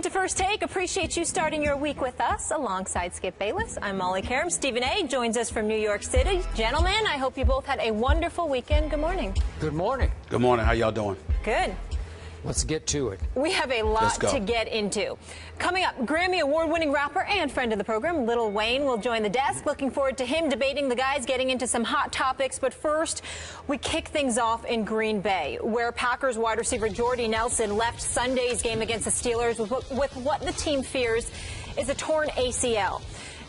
into First Take. Appreciate you starting your week with us alongside Skip Bayless. I'm Molly Karam. Stephen A. joins us from New York City. Gentlemen, I hope you both had a wonderful weekend. Good morning. Good morning. Good morning. How y'all doing? Good. Let's get to it. We have a lot to get into. Coming up, Grammy Award-winning rapper and friend of the program, Lil Wayne, will join the desk. Looking forward to him debating the guys, getting into some hot topics. But first, we kick things off in Green Bay, where Packers wide receiver Jordy Nelson left Sunday's game against the Steelers with what the team fears is a torn ACL.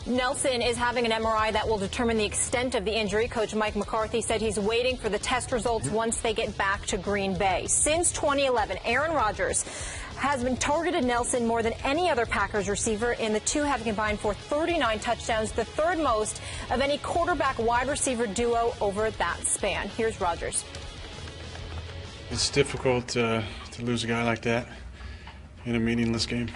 Nelson is having an MRI that will determine the extent of the injury. Coach Mike McCarthy said he's waiting for the test results once they get back to Green Bay. Since 2011, Aaron Rodgers has been targeted Nelson more than any other Packers receiver, and the two have combined for 39 touchdowns, the third most of any quarterback-wide receiver duo over that span. Here's Rodgers. It's difficult to lose a guy like that in a meaningless game.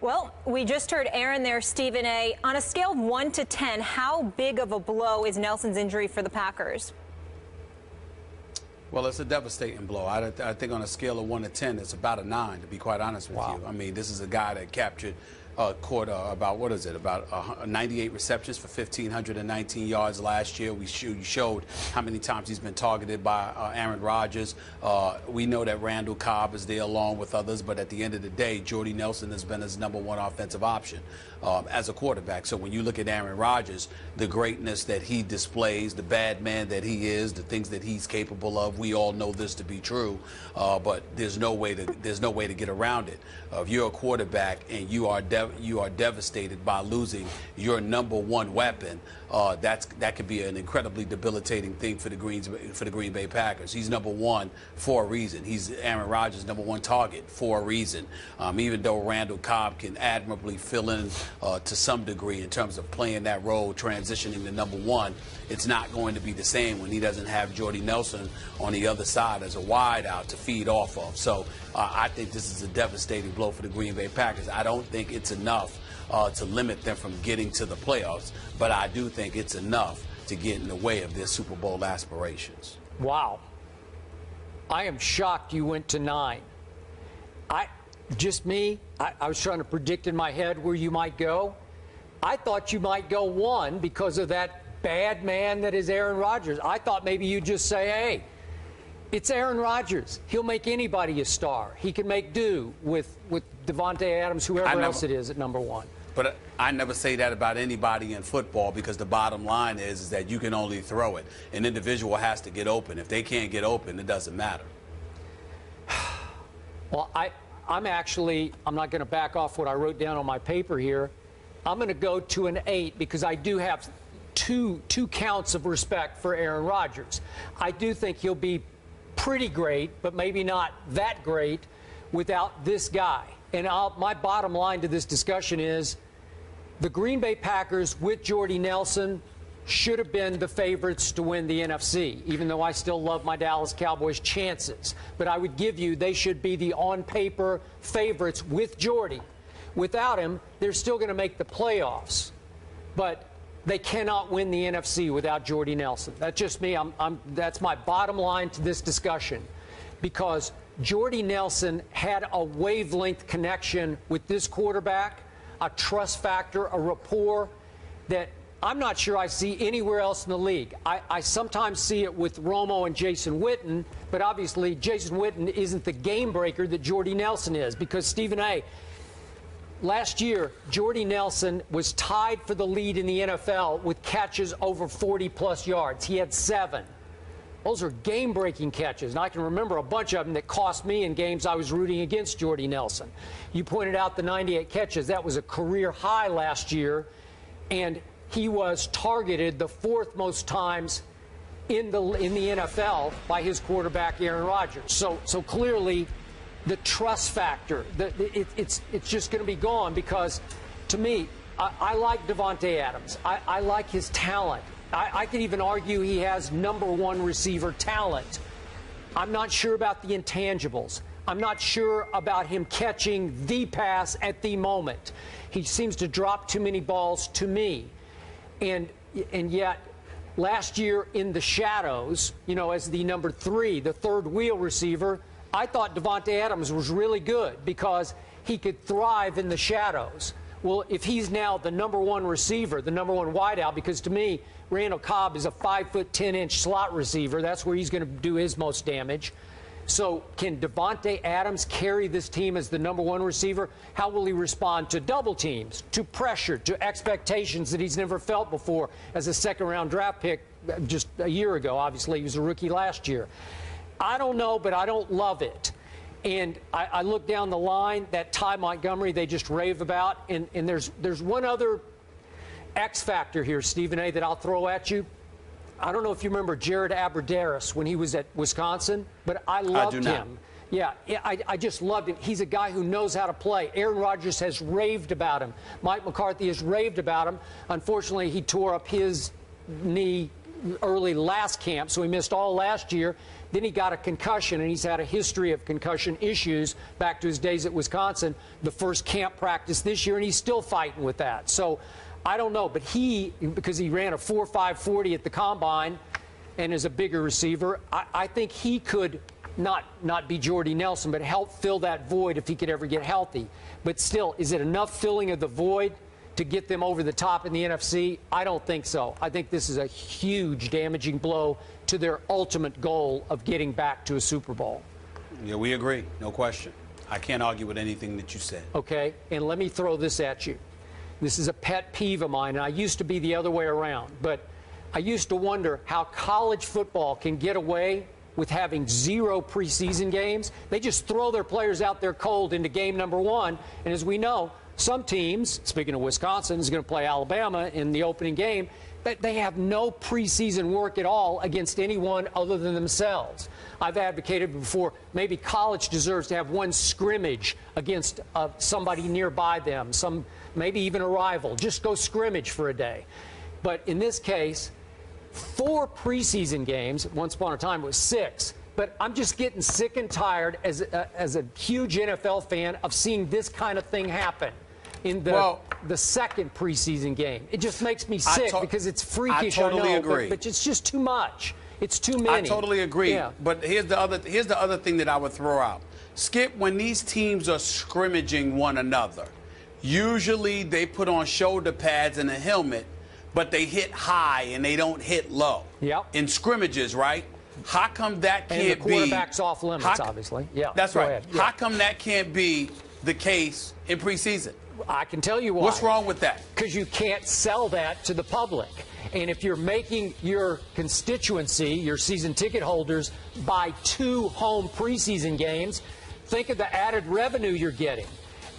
Well, we just heard Aaron there, Stephen A. On a scale of 1 to 10, how big of a blow is Nelson's injury for the Packers? Well, it's a devastating blow. I think on a scale of 1 to 10, it's about a 9, to be quite honest with you. I mean, this is a guy that caught about 98 receptions for 1,519 yards last year. We showed how many times he's been targeted by Aaron Rodgers. We know that Randall Cobb is there along with others, but at the end of the day, Jordy Nelson has been his #1 offensive option as a quarterback. So when you look at Aaron Rodgers, the greatness that he displays, the bad man that he is, the things that he's capable of, we all know this to be true. But there's no way to get around it. If you're a quarterback and you are devastated by losing your #1 weapon, that could be an incredibly debilitating thing for the Green Bay Packers. He's #1 for a reason. He's Aaron Rodgers' #1 target for a reason. Even though Randall Cobb can admirably fill in to some degree in terms of playing that role, transitioning to #1, it's not going to be the same when he doesn't have Jordy Nelson on the other side as a wide out to feed off of. So I think this is a devastating blow for the Green Bay Packers. I don't think it's enough to limit them from getting to the playoffs, but I do think it's enough to get in the way of their Super Bowl aspirations. Wow. I am shocked you went to 9. I was trying to predict in my head where you might go. I thought you might go 1 because of that bad man that is Aaron Rodgers. I thought maybe you'd just say, hey, it's Aaron Rodgers. He'll make anybody a star. He can make do with Davante Adams, whoever else it is at #1. But I never say that about anybody in football, because the bottom line is that you can only throw it. An individual has to get open. If they can't get open, it doesn't matter. Well, I'm not going to back off what I wrote down on my paper here. I'm going to go to an 8 because I do have two counts of respect for Aaron Rodgers. I do think he'll be pretty great, but maybe not that great without this guy. And my bottom line to this discussion is the Green Bay Packers with Jordy Nelson should have been the favorites to win the NFC, even though I still love my Dallas Cowboys chances. But I would give you they should be the on-paper favorites with Jordy. Without him, they're still going to make the playoffs. But they cannot win the NFC without Jordy Nelson. That's just me. That's my bottom line to this discussion, because Jordy Nelson had a wavelength connection with this quarterback, a trust factor, a rapport that I'm not sure I see anywhere else in the league. I sometimes see it with Romo and Jason Witten, but obviously Jason Witten isn't the game breaker that Jordy Nelson is, because Stephen A., last year, Jordy Nelson was tied for the lead in the NFL with catches over 40-plus yards. He had 7. Those are game-breaking catches, and I can remember a bunch of them that cost me in games I was rooting against Jordy Nelson. You pointed out the 98 catches. That was a career high last year, and he was targeted the 4th most times in the NFL by his quarterback, Aaron Rodgers. So clearly, the trust factor, it's just going to be gone, because, to me, I like Davante Adams. I like his talent. I could even argue he has #1 receiver talent. I'm not sure about the intangibles. I'm not sure about him catching the pass at the moment. He seems to drop too many balls to me. And yet, last year in the shadows, as the #3, the third wheel receiver, I thought Davante Adams was really good because he could thrive in the shadows. Well, if he's now the #1 receiver, the #1 wideout, because to me, Randall Cobb is a 5'10" slot receiver. That's where he's going to do his most damage. So can Davante Adams carry this team as the #1 receiver? How will he respond to double teams, to pressure, to expectations that he's never felt before as a second-round draft pick just a year ago? Obviously, he was a rookie last year. I don't know, but I don't love it. And I look down the line, that Ty Montgomery they just rave about, and there's one other X factor here, Stephen A., that I'll throw at you. I don't know if you remember Jared Abbrederis when he was at Wisconsin, but I loved him. Yeah, I just loved him. He's a guy who knows how to play. Aaron Rodgers has raved about him. Mike McCarthy has raved about him. Unfortunately, he tore up his knee early last camp, so he missed all last year. Then he got a concussion, and he's had a history of concussion issues back to his days at Wisconsin. The first camp practice this year, and he's still fighting with that. So I don't know, but because he ran a 4.5 40 at the combine and is a bigger receiver, I think he could not be Jordy Nelson, but help fill that void if he could ever get healthy. But still, is it enough filling of the void to get them over the top in the NFC? I don't think so. I think this is a huge damaging blow to their ultimate goal of getting back to a Super Bowl. Yeah, we agree. No question. I can't argue with anything that you said. Okay, and let me throw this at you. This is a pet peeve of mine, and I used to be the other way around, but I used to wonder how college football can get away with having 0 preseason games. They just throw their players out there cold into game #1, and as we know, some teams, speaking of Wisconsin, is going to play Alabama in the opening game. They have no preseason work at all against anyone other than themselves. I've advocated before maybe college deserves to have one scrimmage against somebody nearby them, maybe even a rival. Just go scrimmage for a day. But in this case, 4 preseason games. Once upon a time it was 6. But I'm just getting sick and tired as a huge NFL fan of seeing this kind of thing happen in the second preseason game. It just makes me sick because it's freakish. I totally know, agree. But it's just too much. It's too many. I totally agree. Yeah. But here's the other thing that I would throw out. Skip, when these teams are scrimmaging one another, usually they put on shoulder pads and a helmet, but they hit high and they don't hit low. Yep. In scrimmages, right? How come that can't be? And the quarterback's off limits, obviously. Yeah. That's right. Ahead. Yeah. How come that can't be the case in preseason? I can tell you why. What's wrong with that? Because you can't sell that to the public. And if you're making your constituency, your season ticket holders, buy 2 home preseason games, think of the added revenue you're getting.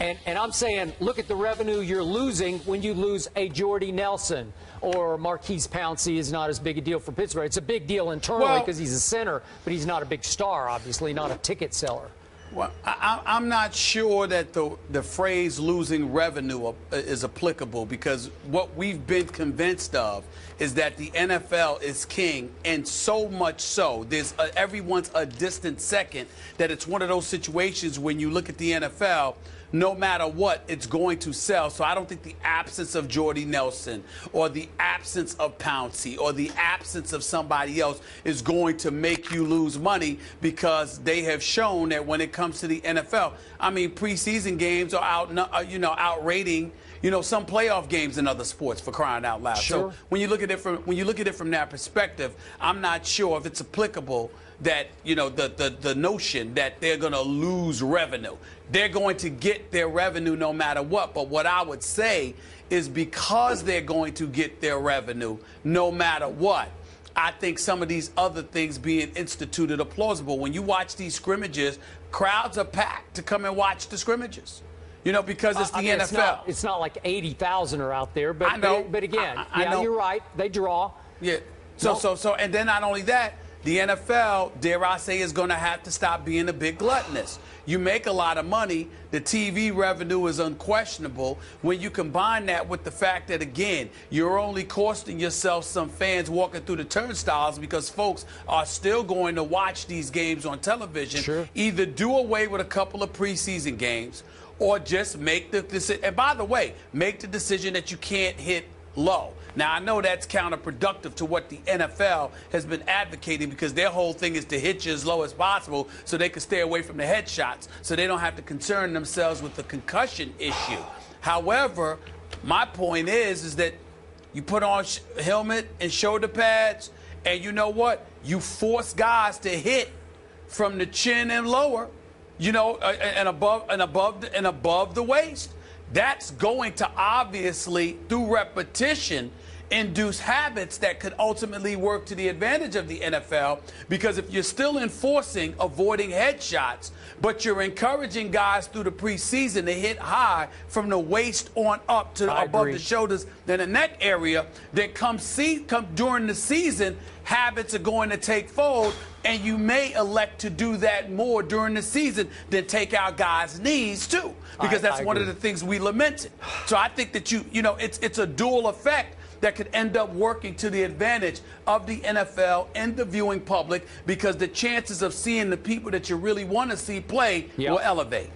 And I'm saying, look at the revenue you're losing when you lose a Jordy Nelson or Marquise Pouncey is not as big a deal for Pittsburgh. It's a big deal internally because he's a center, but he's not a big star, obviously, not a ticket seller. Well, I'm not sure that the phrase losing revenue is applicable, because what we've been convinced of is that the NFL is king, and so much so, everyone's a distant second, that it's one of those situations when you look at the NFL, no matter what, it's going to sell. So I don't think the absence of Jordy Nelson or the absence of Pouncey or the absence of somebody else is going to make you lose money, because they have shown that when it comes to the NFL, I mean, preseason games are outrating, some playoff games in other sports, for crying out loud. Sure. So when you look at it from that perspective, I'm not sure if it's applicable that, the notion that they're going to lose revenue. They're going to get their revenue no matter what. But what I would say is, because they're going to get their revenue no matter what, I think some of these other things being instituted are plausible. When you watch these scrimmages, crowds are packed to come and watch the scrimmages. Because it's the NFL. It's not like 80,000 are out there, but I know. But again, I know. You're right. They draw. Yeah. So, and then not only that, the NFL, dare I say, is going to have to stop being a big gluttonous. You make a lot of money. The TV revenue is unquestionable. When you combine that with the fact that, again, you're only costing yourself some fans walking through the turnstiles, because folks are still going to watch these games on television. Sure. Either do away with a couple of preseason games, or just make the decision. And by the way, make the decision that you can't hit low. Now, I know that's counterproductive to what the NFL has been advocating, because their whole thing is to hit you as low as possible so they can stay away from the headshots, so they don't have to concern themselves with the concussion issue. However, my point is that you put on helmet and shoulder pads, and you know what? You force guys to hit from the chin and lower, you know, and above the waist. That's going to obviously, through repetition, induce habits that could ultimately work to the advantage of the NFL, because if you're still enforcing avoiding headshots, but you're encouraging guys through the preseason to hit high from the waist on up to above the shoulders and the neck area, then come during the season, habits are going to take fold, and you may elect to do that more during the season than take out guys' knees too, because that's one of the things we lamented. So I think that you know, it's a dual effect that could end up working to the advantage of the NFL and the viewing public, because the chances of seeing the people that you really want to see play will elevate.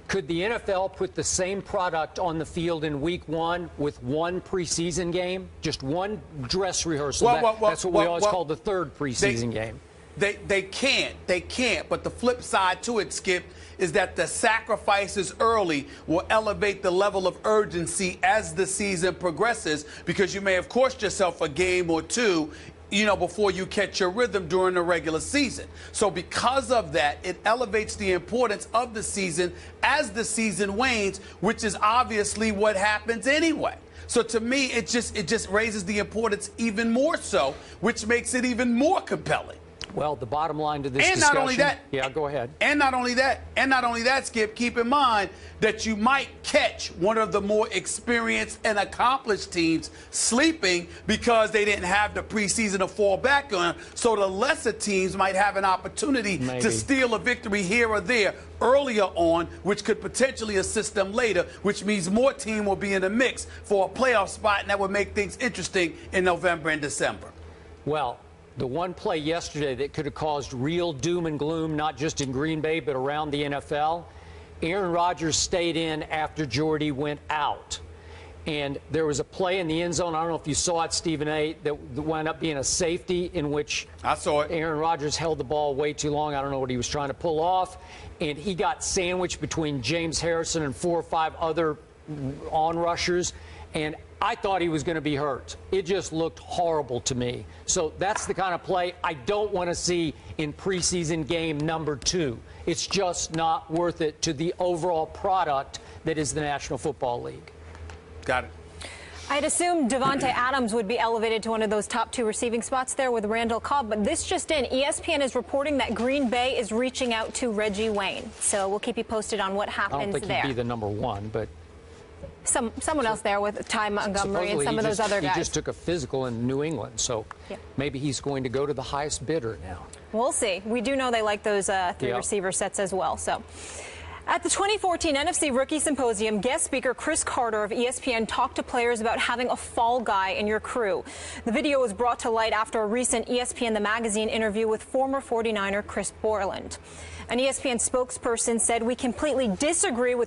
Could the NFL put the same product on the field in week 1 with one preseason game? Just one dress rehearsal? That's what we always call the third preseason game. They can't. But the flip side to it, Skip, is that the sacrifices early will elevate the level of urgency as the season progresses, because you may have cost yourself a game or two, you know, before you catch your rhythm during the regular season. So because of that, it elevates the importance of the season as the season wanes, which is obviously what happens anyway. So to me, it just raises the importance even more so, which makes it even more compelling. Well, the bottom line to this discussion... not only that... Yeah, go ahead. And not only that, Skip, keep in mind that you might catch one of the more experienced and accomplished teams sleeping because they didn't have the preseason to fall back on. So the lesser teams might have an opportunity to steal a victory here or there earlier on, which could potentially assist them later, which means more team will be in the mix for a playoff spot, and that would make things interesting in November and December. Well, the one play yesterday that could have caused real doom and gloom, not just in Green Bay, but around the NFL, Aaron Rodgers stayed in after Jordy went out. And there was a play in the end zone, I don't know if you saw it, Stephen A., that wound up being a safety in which I saw it. Aaron Rodgers held the ball way too long. I don't know what he was trying to pull off. And he got sandwiched between James Harrison and 4 or 5 other on-rushers. And I thought he was going to be hurt. It just looked horrible to me. So that's the kind of play I don't want to see in preseason game number 2. It's just not worth it to the overall product that is the National Football League. Got it. I'd assume Devontae Adams would be elevated to one of those top 2 receiving spots there with Randall Cobb, but this just in, ESPN is reporting that Green Bay is reaching out to Reggie Wayne. So we'll keep you posted on what happens there. I don't think he'd be the number 1, but... Someone else there with Ty Montgomery and some of those other guys. He just took a physical in New England, so maybe he's going to go to the highest bidder now. We'll see. We do know they like those 3 receiver sets as well. So, at the 2014 NFC Rookie Symposium, guest speaker Chris Carter of ESPN talked to players about having a fall guy in your crew. The video was brought to light after a recent ESPN The Magazine interview with former 49er Chris Borland. An ESPN spokesperson said, "We completely disagree with